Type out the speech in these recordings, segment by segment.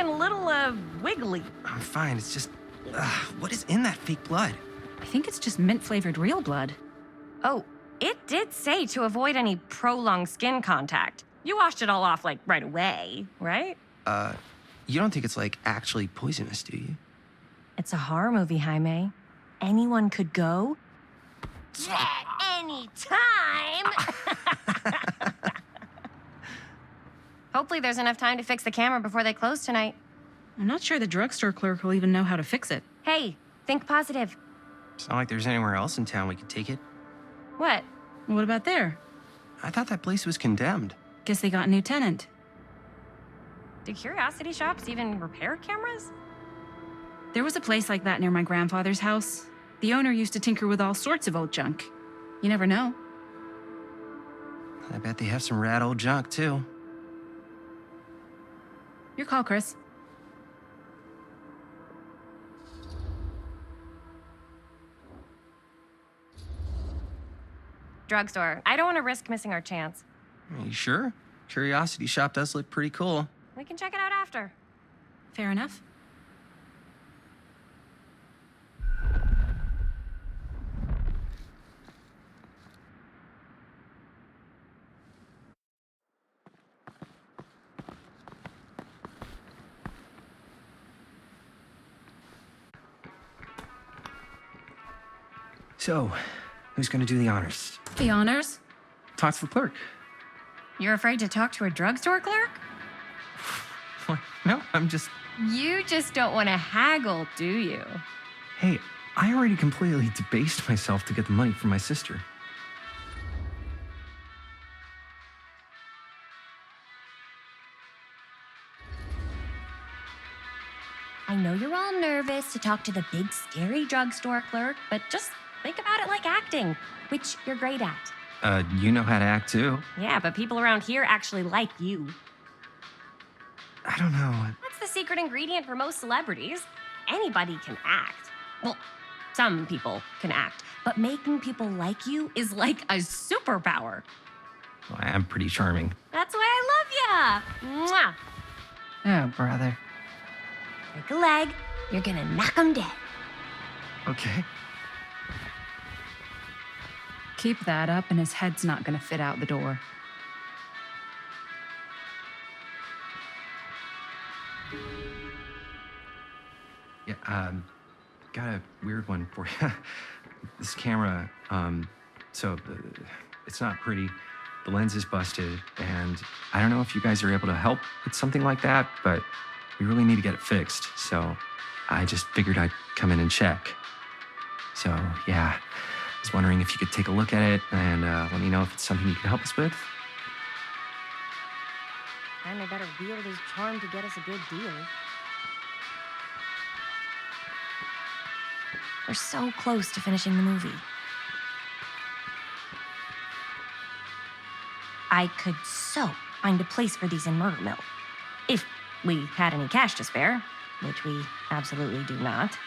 looking a little, wiggly. I'm fine. It's just, what is in that fake blood? I think it's just mint-flavored real blood. Oh, it did say to avoid any prolonged skin contact. You washed it all off, like, right away, right? You don't think it's, like, actually poisonous, do you? It's a horror movie, Jaime. Anyone could go. At any time! Hopefully there's enough time to fix the camera before they close tonight. I'm not sure the drugstore clerk will even know how to fix it. Hey, think positive. It's not like there's anywhere else in town we could take it. What? What about there? I thought that place was condemned. Guess they got a new tenant. Do curiosity shops even repair cameras? There was a place like that near my grandfather's house. The owner used to tinker with all sorts of old junk. You never know. I bet they have some rad old junk, too. Your call, Chris. Drugstore. I don't want to risk missing our chance. Are you sure? Curiosity shop does look pretty cool. We can check it out after. Fair enough. So, who's gonna do the honors? The honors? Talk to the clerk. You're afraid to talk to a drugstore clerk? What? No, I'm just... You just don't want to haggle, do you? Hey, I already completely debased myself to get the money from my sister. I know you're all nervous to talk to the big, scary drugstore clerk, but just think about it like acting, which you're great at. You know how to act too. Yeah, but people around here actually like you. I don't know. That's the secret ingredient for most celebrities. Anybody can act. Well, some people can act, but making people like you is like a superpower. Well, I am pretty charming. That's why I love ya. Mwah. Oh, brother. Break a leg, you're gonna knock 'em dead. Okay. Keep that up and his head's not gonna fit out the door. Yeah, got a weird one for you. This camera, it's not pretty. The lens is busted, and I don't know if you guys are able to help with something like that, but we really need to get it fixed, so I just figured I'd come in and check. So, yeah, I was wondering if you could take a look at it and let me know if it's something you can help us with. And they better wield his charm to get us a good deal. We're so close to finishing the movie. I could so find a place for these in Murder Mill. If we had any cash to spare, which we absolutely do not.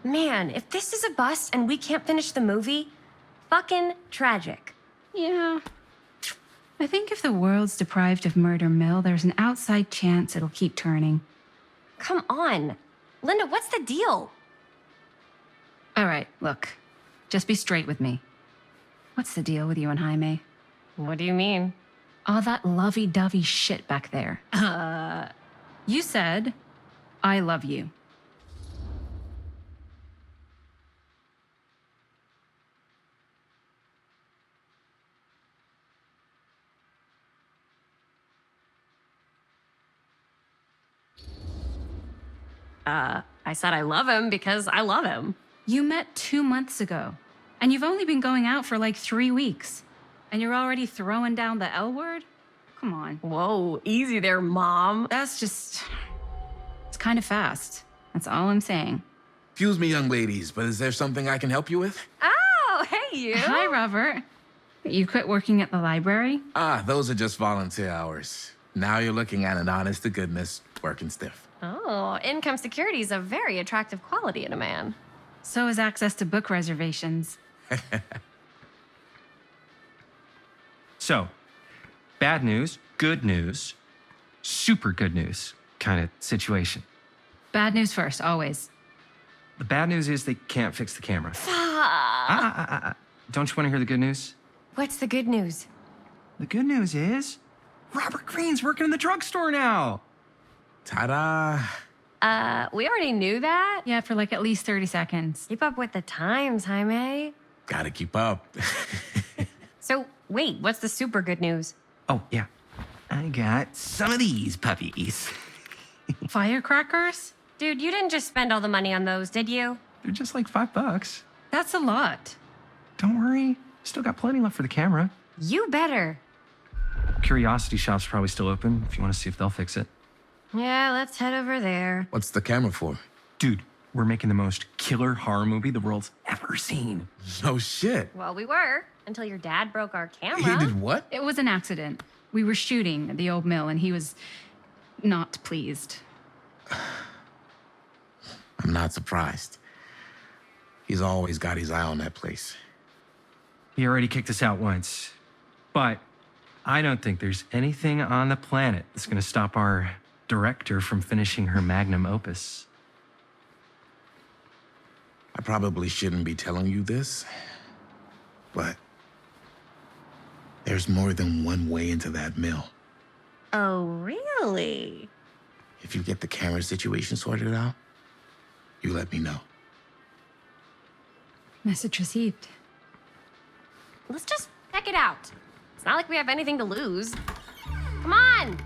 Man, if this is a bust and we can't finish the movie, fucking tragic. Yeah. I think if the world's deprived of Murder Mill, there's an outside chance it'll keep turning. Come on. Linda, what's the deal? All right, look. Just be straight with me. What's the deal with you and Jaime? What do you mean? All that lovey-dovey shit back there. You said, I love you. I said I love him because I love him. You met 2 months ago, and you've only been going out for like 3 weeks. And you're already throwing down the L word? Come on. Whoa, easy there, Mom. That's just... It's kind of fast. That's all I'm saying. Excuse me, young ladies, but is there something I can help you with? Oh, hey, you. Hi, Robert. You quit working at the library? Ah, those are just volunteer hours. Now you're looking at an honest-to-goodness working stiff. Oh, income security is a very attractive quality in a man. So is access to book reservations. So, bad news, good news, super good news kind of situation. Bad news first, always. The bad news is they can't fix the camera. Ah. Don't you want to hear the good news? What's the good news? The good news is Robert Greene's working in the drugstore now. Ta-da! We already knew that. Yeah, for like at least 30 seconds. Keep up with the times, Jaime. Gotta keep up. So, wait, what's the super good news? Oh, yeah. I got some of these puppies. Firecrackers? Dude, you didn't just spend all the money on those, did you? They're just like $5. That's a lot. Don't worry. Still got plenty left for the camera. You better. Curiosity Shop's probably still open if you want to see if they'll fix it. Yeah, let's head over there. What's the camera for? Dude, we're making the most killer horror movie the world's ever seen. No shit. Well, we were, until your dad broke our camera. He did what? It was an accident. We were shooting at the old mill and he was not pleased. I'm not surprised. He's always got his eye on that place. He already kicked us out once. But I don't think there's anything on the planet that's going to stop our director from finishing her magnum opus. I probably shouldn't be telling you this, but there's more than one way into that mill. Oh, really? If you get the camera situation sorted out, you let me know. Message received. Let's just check it out. It's not like we have anything to lose. Come on!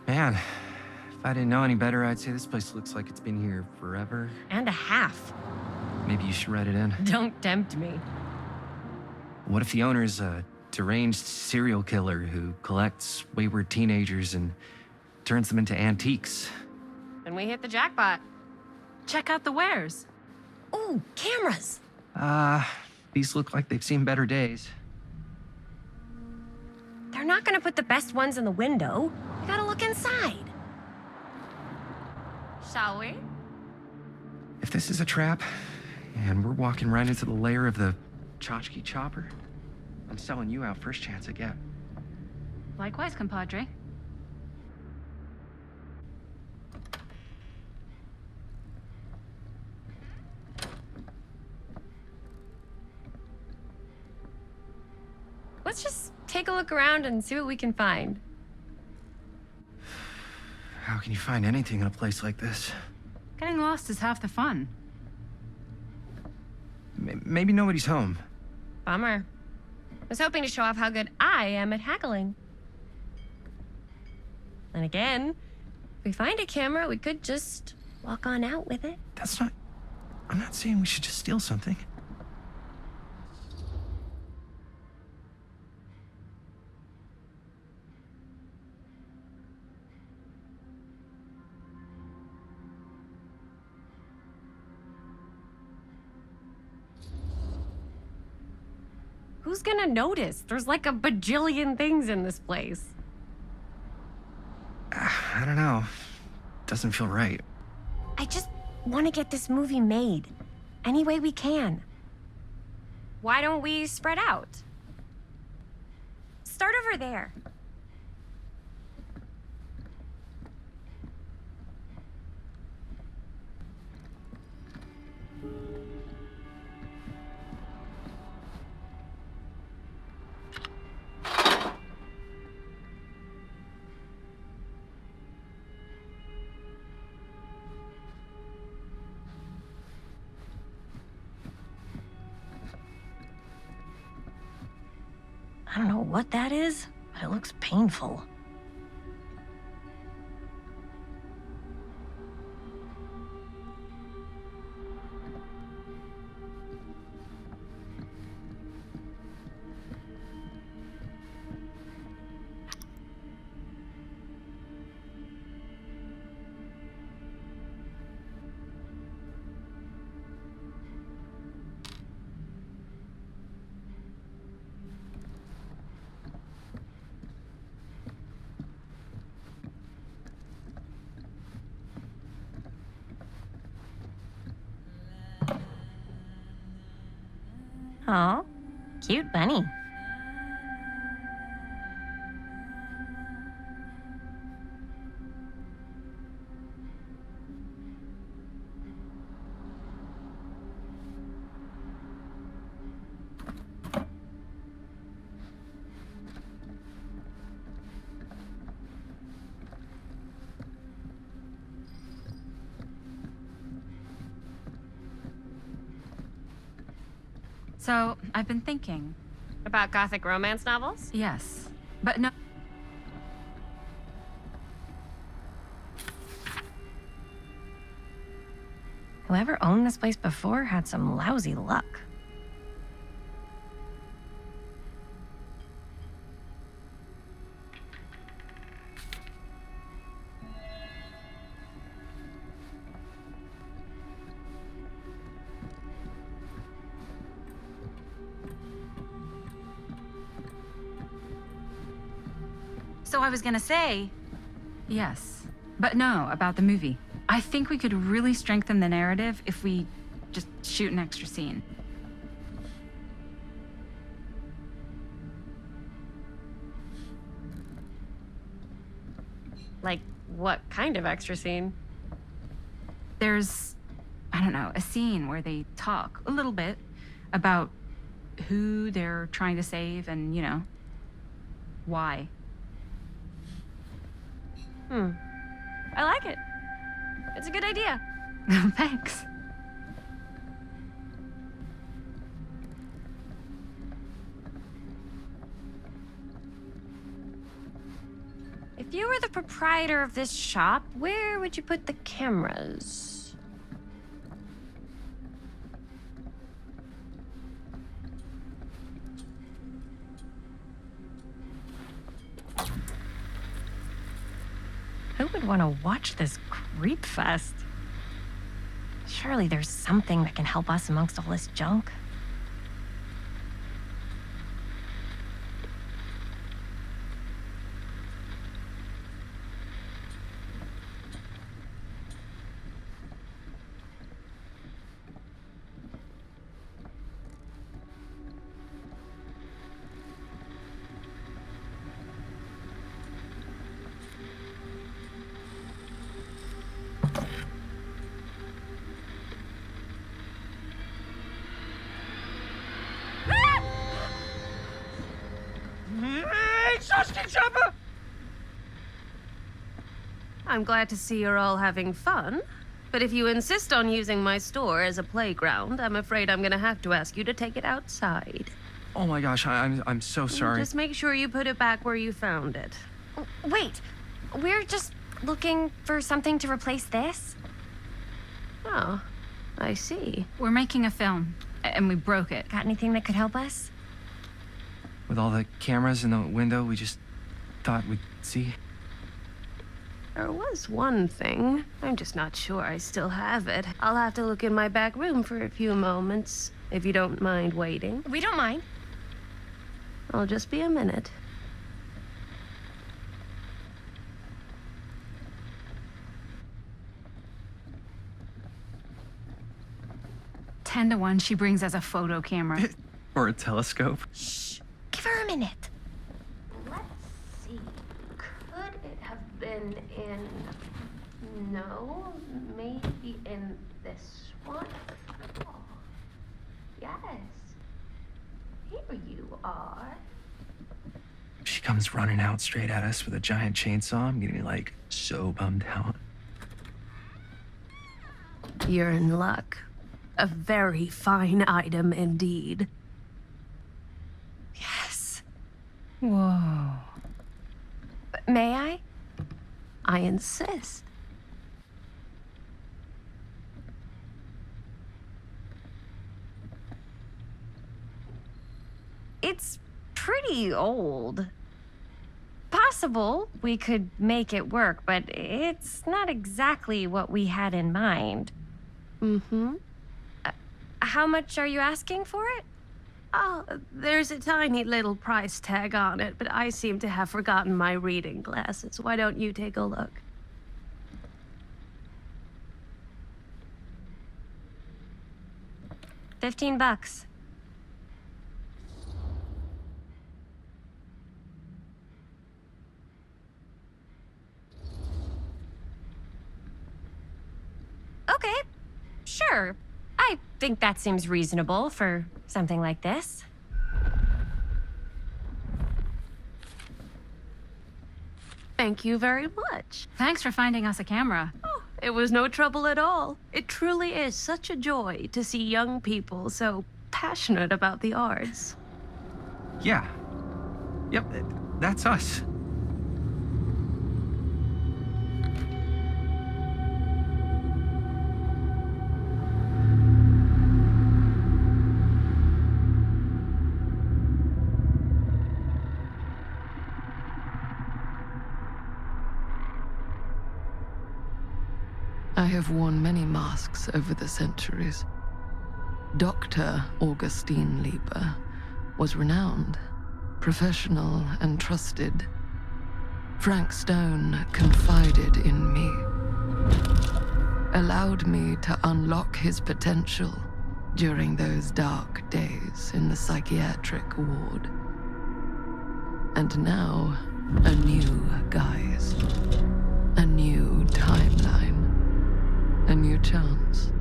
Man, if I didn't know any better, I'd say this place looks like it's been here forever. And a half. Maybe you should write it in. Don't tempt me. What if the owner's a deranged serial killer who collects wayward teenagers and turns them into antiques? Then we hit the jackpot. Check out the wares. Ooh, cameras! These look like they've seen better days. They're not gonna put the best ones in the window. You gotta look inside. Shall we? If this is a trap, and we're walking right into the lair of the tchotchke chopper, I'm selling you out first chance I get. Likewise, compadre. Let's just take a look around and see what we can find. How can you find anything in a place like this? Getting lost is half the fun. Maybe nobody's home. Bummer. I was hoping to show off how good I am at haggling. And again, if we find a camera, we could just walk on out with it. That's not... I'm not saying we should just steal something. Who's gonna notice? There's like a bajillion things in this place. I don't know. Doesn't feel right. I just want to get this movie made. Any way we can. Why don't we spread out? Start over there. I don't know what that is, but it looks painful. Oh, cute bunny. So, I've been thinking. About gothic romance novels? Yes. But no. Whoever owned this place before had some lousy luck. So I was gonna say, yes, but no, about the movie. I think we could really strengthen the narrative if we just shoot an extra scene. Like, what kind of extra scene? There's, I don't know, a scene where they talk a little bit about who they're trying to save and, why. I like it. It's a good idea. Thanks. If you were the proprietor of this shop, where would you put the cameras? Who would want to watch this creep fest? Surely there's something that can help us amongst all this junk. I'm glad to see you're all having fun. But if you insist on using my store as a playground, I'm afraid I'm gonna have to ask you to take it outside. Oh my gosh, I'm so sorry. Just make sure you put it back where you found it. Wait, we're just looking for something to replace this? Oh, I see. We're making a film, and we broke it. Got anything that could help us? With all the cameras in the window, we just thought we'd see. There was one thing. I'm just not sure I still have it. I'll have to look in my back room for a few moments, if you don't mind waiting. We don't mind. I'll just be a minute. Ten to 1, she brings us a photo camera. Or a telescope. Shh, give her a minute. Let's see. Could it have been in... No, maybe in this one? Oh, yes. Here you are. She comes running out straight at us with a giant chainsaw. I'm getting like so bummed out. You're in luck. A very fine item indeed. Yes. Whoa. May I? I insist. It's pretty old. Possible we could make it work, but it's not exactly what we had in mind. Mm-hmm. How much are you asking for it? Oh, there's a tiny little price tag on it, but I seem to have forgotten my reading glasses. Why don't you take a look? $15. Okay, sure. I think that seems reasonable for something like this. Thank you very much. Thanks for finding us a camera. Oh, it was no trouble at all. It truly is such a joy to see young people so passionate about the arts. Yeah. Yep, that's us. I have worn many masks over the centuries. Dr. Augustine Lieber was renowned, professional, and trusted. Frank Stone confided in me, allowed me to unlock his potential during those dark days in the psychiatric ward. And now, a new guise, a new timeline. A new chance.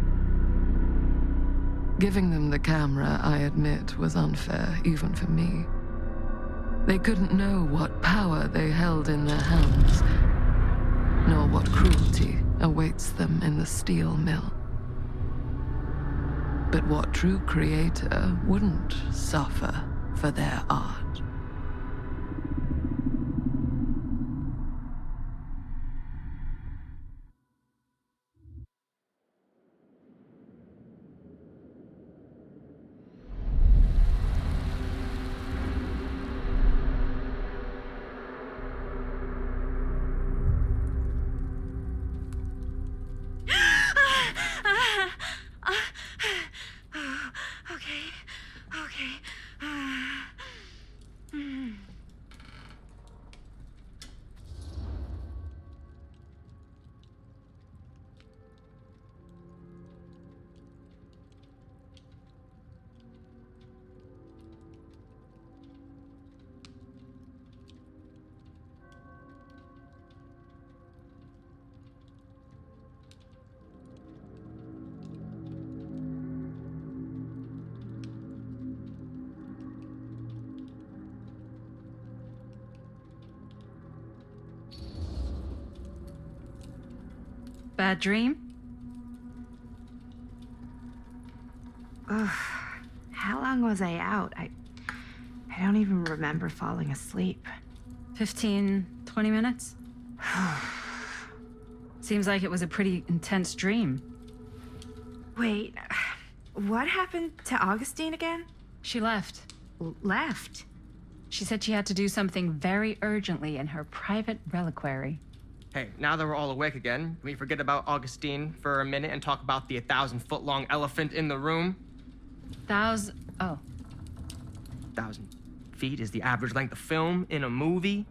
Giving them the camera, I admit, was unfair, even for me. They couldn't know what power they held in their hands, nor what cruelty awaits them in the steel mill. But what true creator wouldn't suffer for their art? Bad dream? Ugh. How long was I out? I don't even remember falling asleep. 15, 20 minutes? Seems like it was a pretty intense dream. Wait, what happened to Augustine again? She left. Left? She said she had to do something very urgently in her private reliquary. Hey, now that we're all awake again, can we forget about Augustine for a minute and talk about the 1,000-foot-long elephant in the room? Oh. 1,000 feet is the average length of film in a movie.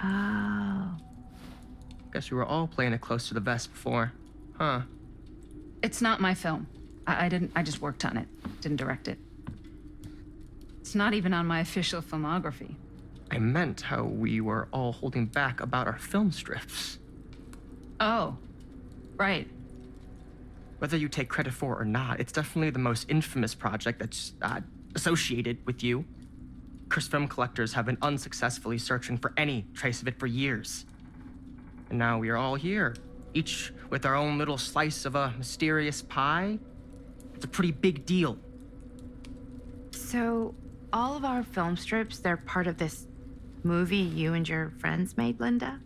Oh. Guess we were all playing it close to the vest before, huh? It's not my film. I just worked on it. Didn't direct it. It's not even on my official filmography. I meant how we were all holding back about our film strips. Oh, right. Whether you take credit for it or not, it's definitely the most infamous project that's associated with you. Cursed film collectors have been unsuccessfully searching for any trace of it for years. And now we are all here, each with our own little slice of a mysterious pie. It's a pretty big deal. So, all of our film strips, they're part of this movie you and your friends made, Linda?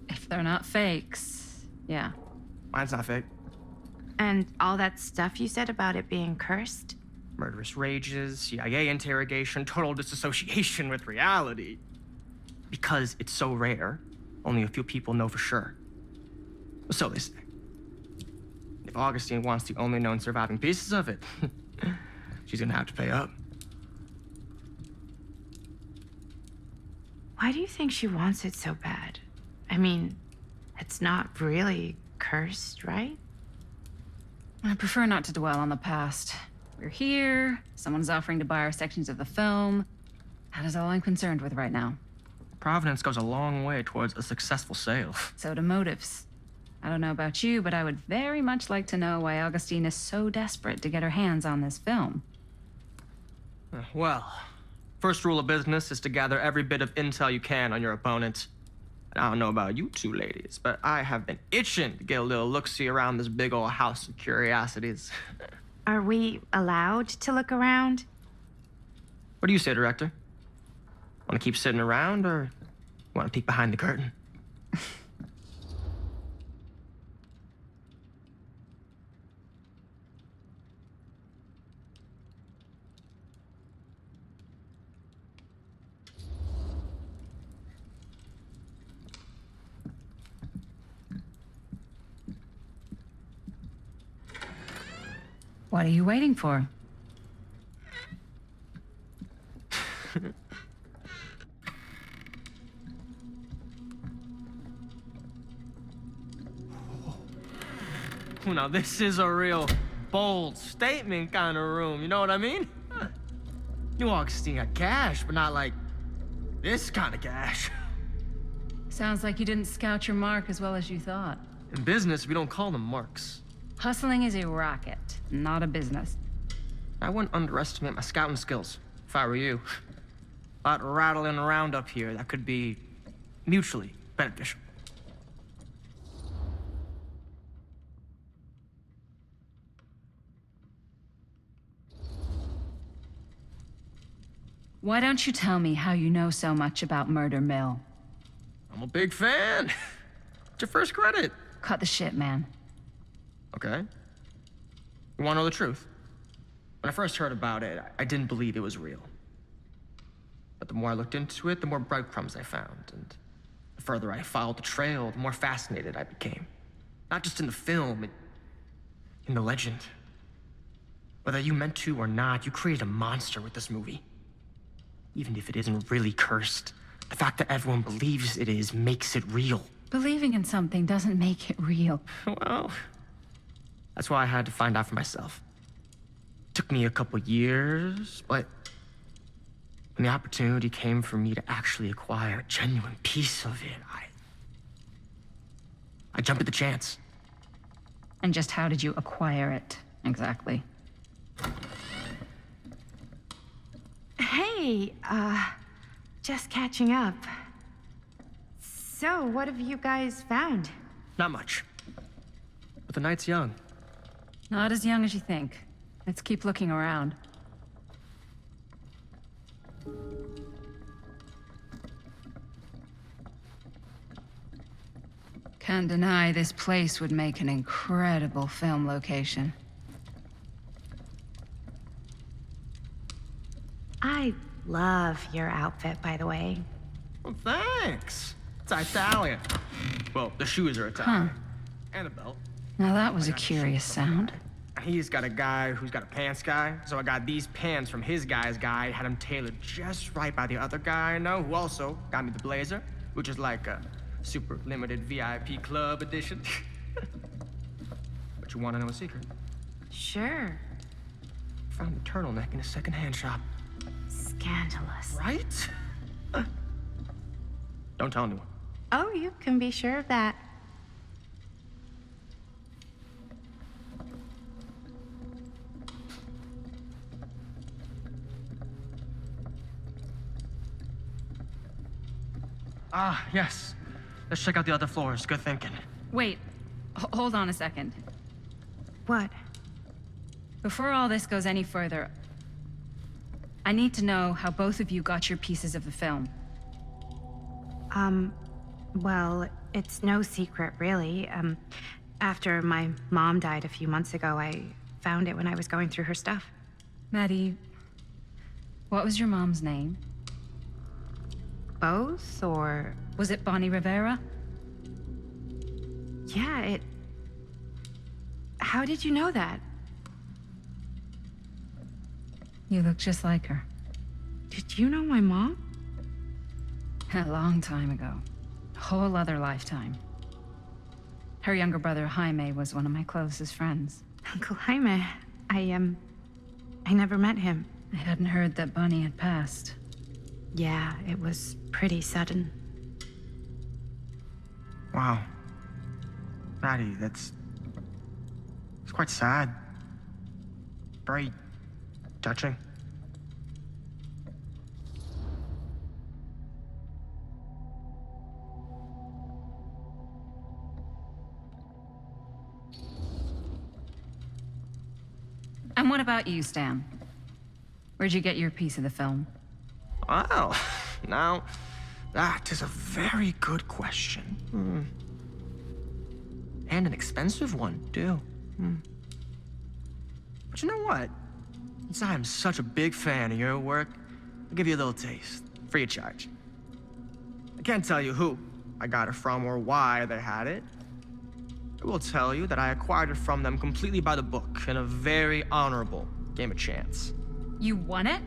If they're not fakes, yeah. Mine's not fake. And all that stuff you said about it being cursed? Murderous rages, CIA interrogation, total disassociation with reality. Because it's so rare, only a few people know for sure. So they say. If Augustine wants the only known surviving pieces of it, she's gonna have to pay up. Why do you think she wants it so bad? I mean, it's not really cursed, right? I prefer not to dwell on the past. We're here, someone's offering to buy our sections of the film. That is all I'm concerned with right now. Providence goes a long way towards a successful sale. So do motives. I don't know about you, but I would very much like to know why Augustine is so desperate to get her hands on this film. Well, first rule of business is to gather every bit of intel you can on your opponent. And I don't know about you two ladies, but I have been itching to get a little look-see around this big old house of curiosities. Are we allowed to look around? What do you say, director? Want to keep sitting around, or want to peek behind the curtain? What are you waiting for? Well, now this is a real bold statement kind of room, you know what I mean? New Augustine got cash, but not like this kind of cash. Sounds like you didn't scout your mark as well as you thought. In business, we don't call them marks. Hustling is a racket, not a business. I wouldn't underestimate my scouting skills, if I were you. A lot rattling around up here that could be mutually beneficial. Why don't you tell me how you know so much about Murder Mill? I'm a big fan. It's your first credit. Cut the shit, man. Okay. You want to know the truth? When I first heard about it, I didn't believe it was real. But the more I looked into it, the more breadcrumbs I found. And the further I followed the trail, the more fascinated I became. Not just in the film, in the legend. Whether you meant to or not, you created a monster with this movie. Even if it isn't really cursed, the fact that everyone believes it is makes it real. Believing in something doesn't make it real. Well, that's why I had to find out for myself. Took me a couple years, but when the opportunity came for me to actually acquire a genuine piece of it, I jumped at the chance. And just how did you acquire it, exactly? Hey, just catching up. So, what have you guys found? Not much. But the night's young. Not as young as you think. Let's keep looking around. Can't deny this place would make an incredible film location. I love your outfit, by the way. Well, thanks. It's Italian. Well, the shoes are Italian. And a belt. Now that was a curious sound. He's got a guy who's got a pants guy, so I got these pants from his guy's guy, had them tailored just right by the other guy I know, who also got me the blazer, which is like a super limited VIP club edition. But you want to know a secret? Sure. Found a turtleneck in a secondhand shop. Scandalous. Right? Don't tell anyone. Oh, you can be sure of that. Ah, yes. Let's check out the other floors. Good thinking. Wait, hold on a second. What? Before all this goes any further, I need to know how both of you got your pieces of the film. Well, it's no secret, really. After my mom died a few months ago, I found it when I was going through her stuff. Maddie, what was your mom's name? Both, or... Was it Bonnie Rivera? Yeah, it... How did you know that? You look just like her. Did you know my mom? A long time ago. A whole other lifetime. Her younger brother, Jaime, was one of my closest friends. Uncle Jaime. I never met him. I hadn't heard that Bonnie had passed. Yeah, it was pretty sudden. Wow. Maddie, it's quite sad. Very touching. And what about you, Stan? Where'd you get your piece of the film? Well, now, that is a very good question. And an expensive one, too. But you know what? Since I am such a big fan of your work, I'll give you a little taste, free of charge. I can't tell you who I got it from or why they had it. I will tell you that I acquired it from them completely by the book in a very honorable game of chance. You won it?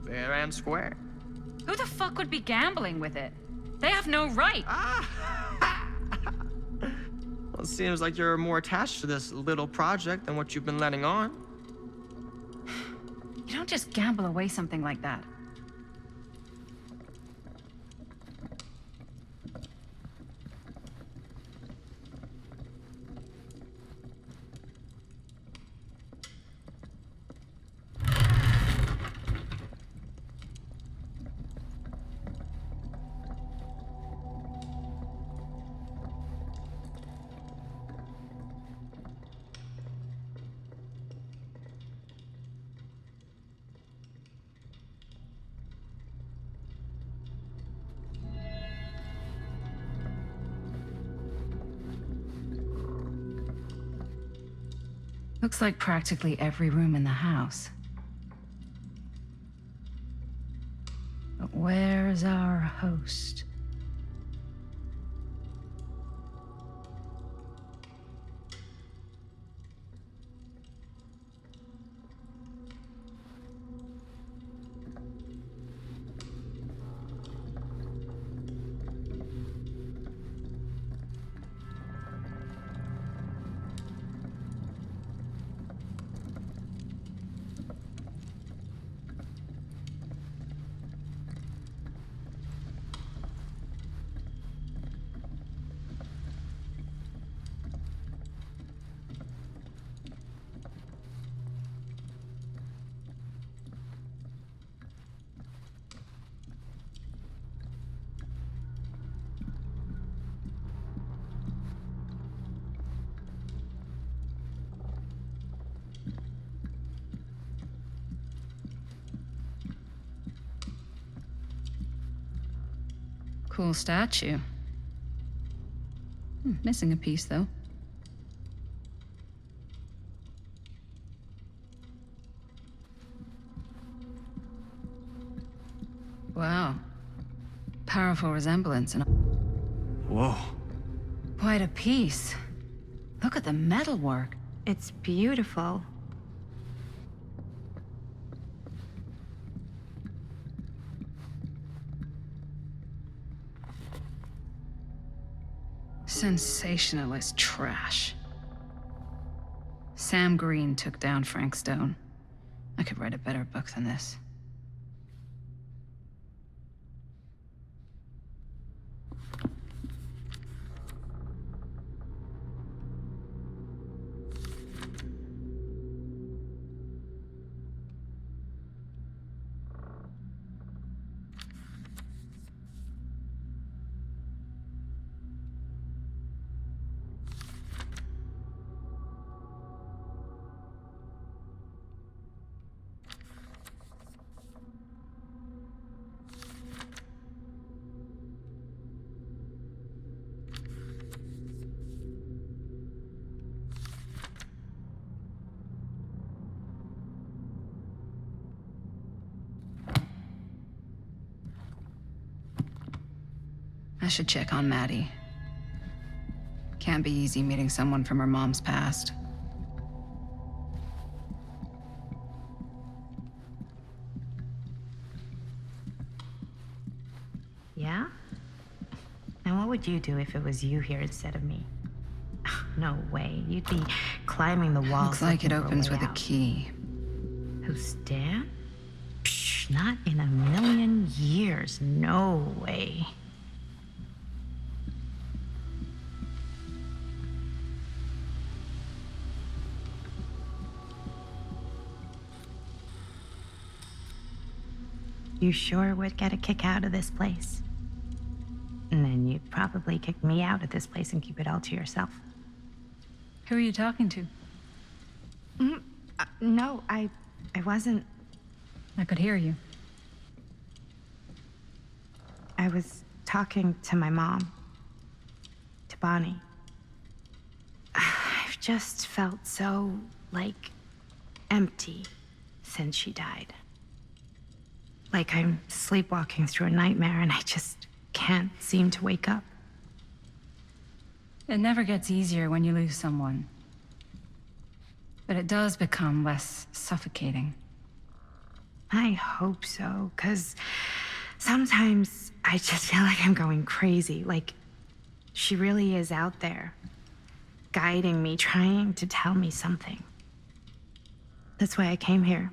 Fair and square. Who the fuck would be gambling with it? They have no right. Well, it seems like you're more attached to this little project than what you've been letting on. You don't just gamble away something like that. Looks like practically every room in the house. But where's our host? Cool statue. Missing a piece, though. Wow. Powerful resemblance and Whoa. quite a piece. Look at the metalwork. It's beautiful. Sensationalist trash. Sam Green took down Frank Stone. I could write a better book than this. I should check on Maddie. Can't be easy meeting someone from her mom's past. Yeah? And what would you do if it was you here instead of me? No way. You'd be climbing the walls. Looks like it looking for opens way with a out. key. Who, Stan? Psh, not in a million years. No way. you sure would get a kick out of this place. And then you'd probably kick me out of this place and keep it all to yourself. Who are you talking to? No, I wasn't. I could hear you. I was talking to my mom. To Bonnie. I've just felt so, like, empty since she died. Like I'm sleepwalking through a nightmare and I just can't seem to wake up. It never gets easier when you lose someone. But it does become less suffocating. I hope so, because sometimes I just feel like I'm going crazy. Like, she really is out there, guiding me, trying to tell me something. That's why I came here.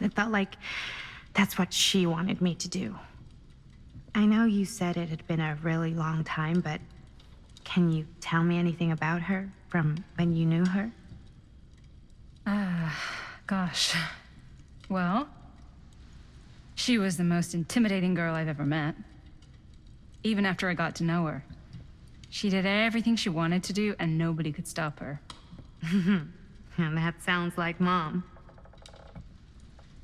It felt like that's what she wanted me to do. I know you said it had been a really long time, but can you tell me anything about her from when you knew her? Gosh. Well, she was the most intimidating girl I've ever met. Even after I got to know her. She did everything she wanted to do, and nobody could stop her. And that sounds like Mom.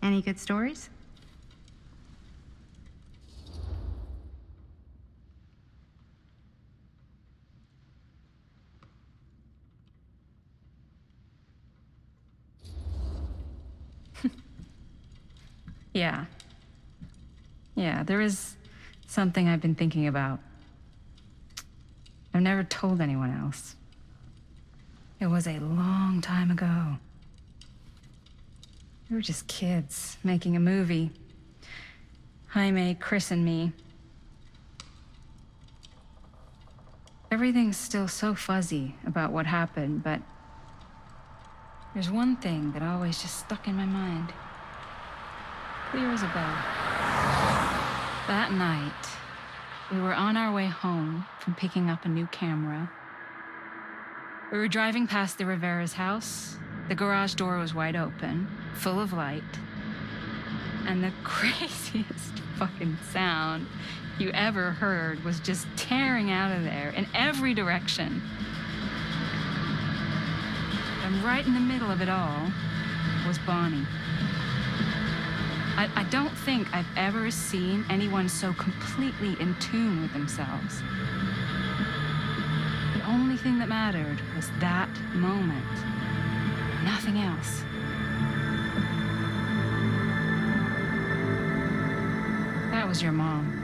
Any good stories? Yeah. Yeah, there is something I've been thinking about. I've never told anyone else. It was a long time ago. We were just kids making a movie. Jaime, Chris, and me. Everything's still so fuzzy about what happened, but there's one thing that always just stuck in my mind. Clear as a bell. That night, we were on our way home from picking up a new camera. We were driving past the Rivera's house. The garage door was wide open, full of light. And the craziest fucking sound you ever heard was just tearing out of there in every direction. And right in the middle of it all was Bonnie. I don't think I've ever seen anyone so completely in tune with themselves. The only thing that mattered was that moment. Nothing else. That was your mom.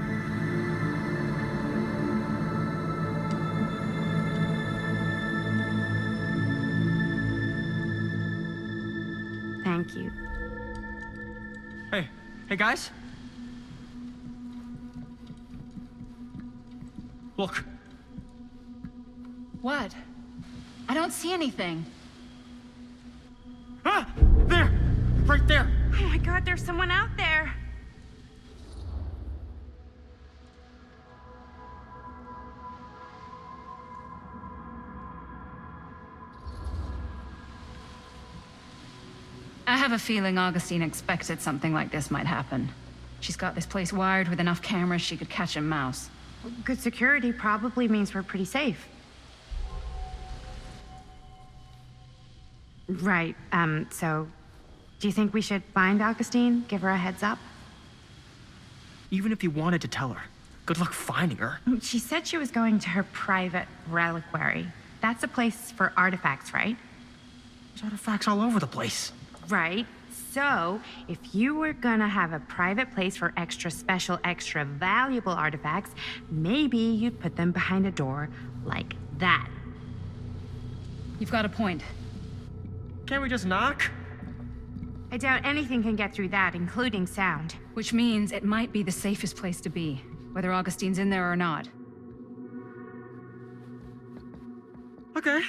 Thank you. Hey guys. Look. What? I don't see anything. Ah! There! Right there! Oh my God, there's someone out there. I have a feeling Augustine expected something like this might happen. She's got this place wired with enough cameras she could catch a mouse. Good security probably means we're pretty safe. Right, so do you think we should find Augustine? Give her a heads up? Even if you wanted to tell her, good luck finding her. She said she was going to her private reliquary. That's a place for artifacts, right? There's artifacts all over the place. Right. So, if you were gonna have a private place for extra special, extra valuable artifacts, maybe you'd put them behind a door like that. You've got a point. Can't we just knock? I doubt anything can get through that, including sound. Which means it might be the safest place to be, whether Augustine's in there or not. Okay.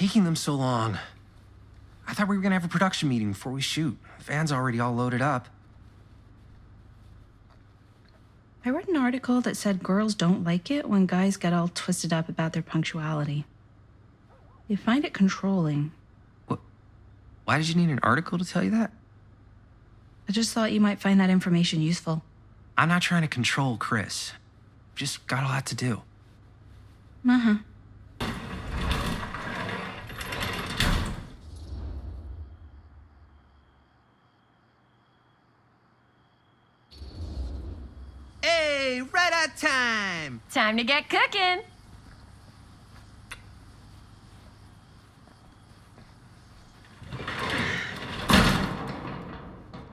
taking them so long? I thought we were gonna have a production meeting before we shoot. The van's already all loaded up. I read an article that said girls don't like it when guys get all twisted up about their punctuality. They find it controlling. What? Why did you need an article to tell you that? I just thought you might find that information useful. I'm not trying to control Chris. Just got a lot to do. Uh-huh. Hey, right on time! Time to get cooking.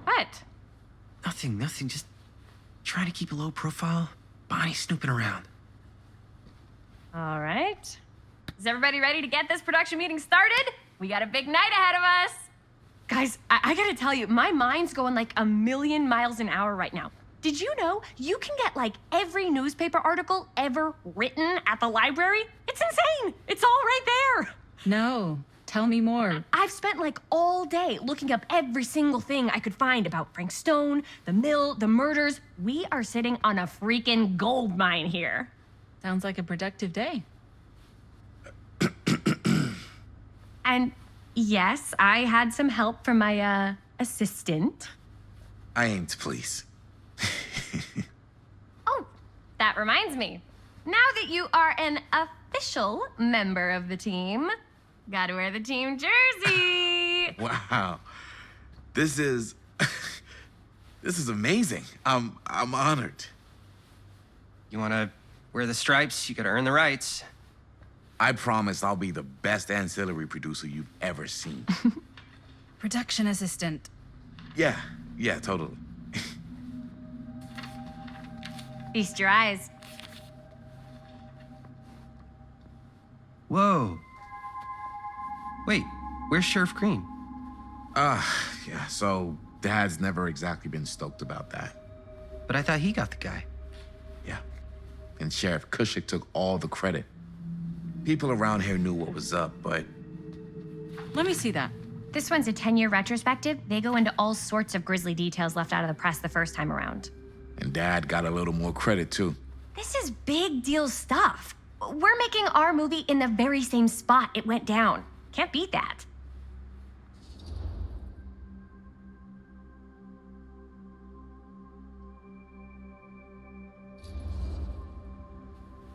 What? Nothing. Just trying to keep a low profile. Bonnie snooping around. All right. Is everybody ready to get this production meeting started? We got a big night ahead of us. Guys, I gotta tell you, my mind's going like a million miles an hour right now. Did you know you can get like every newspaper article ever written at the library? It's insane. It's all right there. No, tell me more. I've spent like all day looking up every single thing I could find about Frank Stone, the mill, the murders. We are sitting on a freaking gold mine here. Sounds like a productive day. And yes, I had some help from my assistant. I aim to please. Oh, that reminds me. Now that you are an official member of the team, gotta wear the team jersey. Wow. This is this is amazing. I'm honored. You wanna wear the stripes? You gotta earn the rights. I promise I'll be the best ancillary producer you've ever seen. Production assistant. Yeah, totally. Feast your eyes. Whoa. Wait, where's Sheriff Green? Yeah, so Dad's never exactly been stoked about that. But I thought he got the guy. Yeah. And Sheriff Cushik took all the credit. People around here knew what was up, but Let me see that. This one's a 10-year retrospective. They go into all sorts of grisly details left out of the press the first time around. and Dad got a little more credit too. This is big deal stuff. We're making our movie in the very same spot it went down. Can't beat that.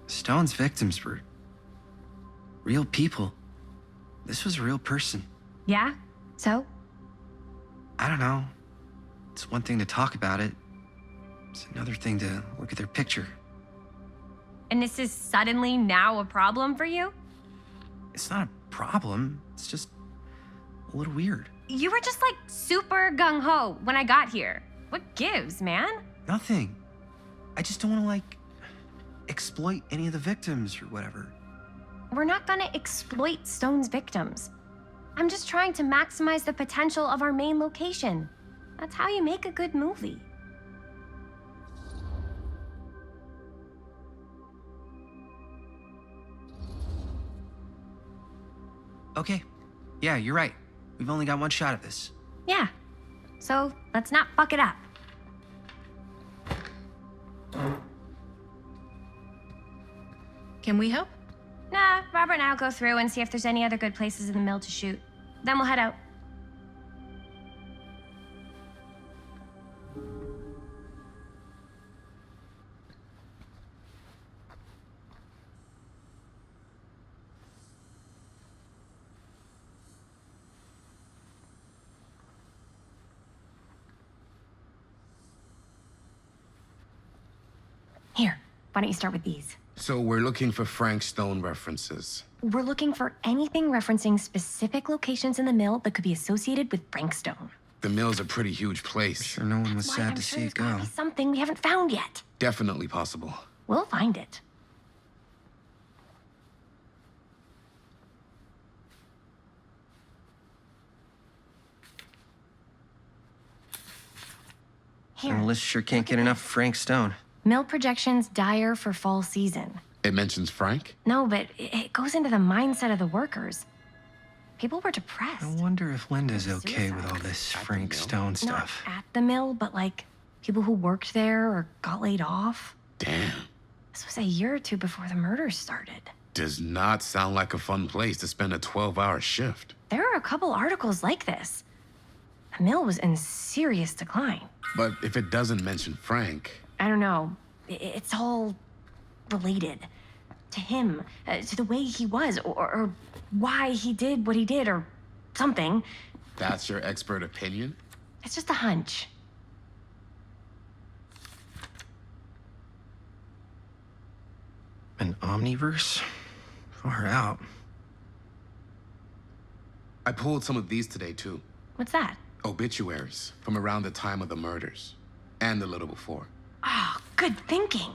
Stone's victims were real people. This was a real person. Yeah? So? I don't know. It's one thing to talk about it. It's another thing to look at their picture. And this is suddenly now a problem for you? It's not a problem. It's just a little weird. You were just like super gung-ho when I got here. What gives, man? Nothing. I just don't want to, like, exploit any of the victims or whatever. We're not gonna exploit Stone's victims. I'm just trying to maximize the potential of our main location. That's how you make a good movie. Okay. Yeah, you're right. We've only got one shot at this. Yeah. So let's not fuck it up. Can we help? Nah, Robert and I'll go through and see if there's any other good places in the mill to shoot. Then we'll head out. Here, why don't you start with these? So we're looking for Frank Stone references. We're looking for anything referencing specific locations in the mill that could be associated with Frank Stone. The mill's a pretty huge place. Sure, no one was Why, sad I'm to sure see there's it go. gotta be something we haven't found yet. Definitely possible. We'll find it. Here. And Liz sure can't get enough of Frank Stone. Mill projections dire for fall season. It mentions Frank? No, but it goes into the mindset of the workers. People were depressed. I wonder if Linda's okay with all Suicides. this At the Frank mill? Stone Not stuff. at the mill, but like people who worked there or got laid off. Damn. This was a year or two before the murders started. Does not sound like a fun place to spend a 12-hour shift. There are a couple articles like this. The mill was in serious decline. But if it doesn't mention Frank, I don't know. It's all related to him, to the way he was, or why he did what he did, or something. that's your expert opinion? It's just a hunch. An omniverse? Far out. I pulled some of these today, too. What's that? Obituaries from around the time of the murders and a little before. Oh, good thinking.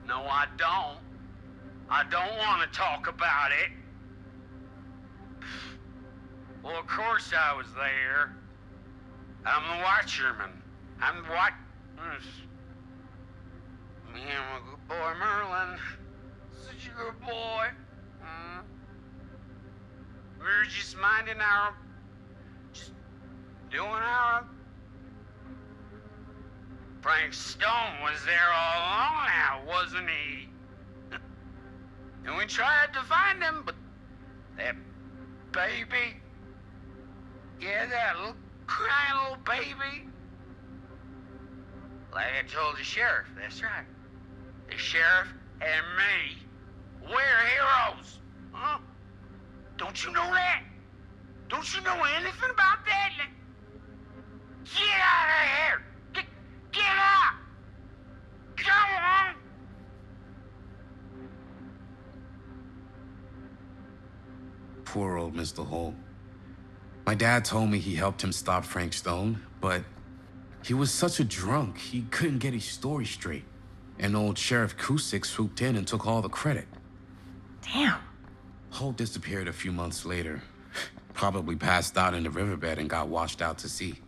No, I don't. I don't want to talk about it. Well, of course I was there. I'm the watcherman. I'm the watch... Me and my good boy Merlin. Such a good boy. We were just minding our... Just doing our... Frank Stone was there all along now, wasn't he? And we tried to find him, but that baby, yeah, that little crying little baby, like I told the sheriff, that's right. The sheriff and me, we're heroes. Huh? Don't you know that? Don't you know anything about that? Get out of here! Get up! Come on! Poor old Mr. Hole. My dad told me he helped him stop Frank Stone, but he was such a drunk, he couldn't get his story straight. And old Sheriff Cusick swooped in and took all the credit. Damn. Holt disappeared a few months later. Probably passed out in the riverbed and got washed out to sea.